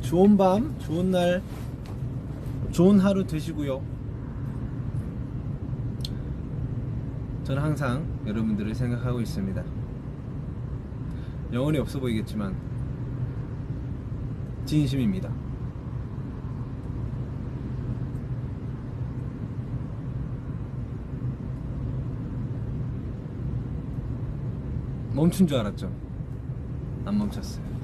좋은 밤, 좋은 날, 좋은 하루 되시고요. 저는 항상 여러분들을 생각하고 있습니다. 영혼이 없어 보이겠지만 진심입니다. 멈춘 줄 알았죠? 안 멈췄어요.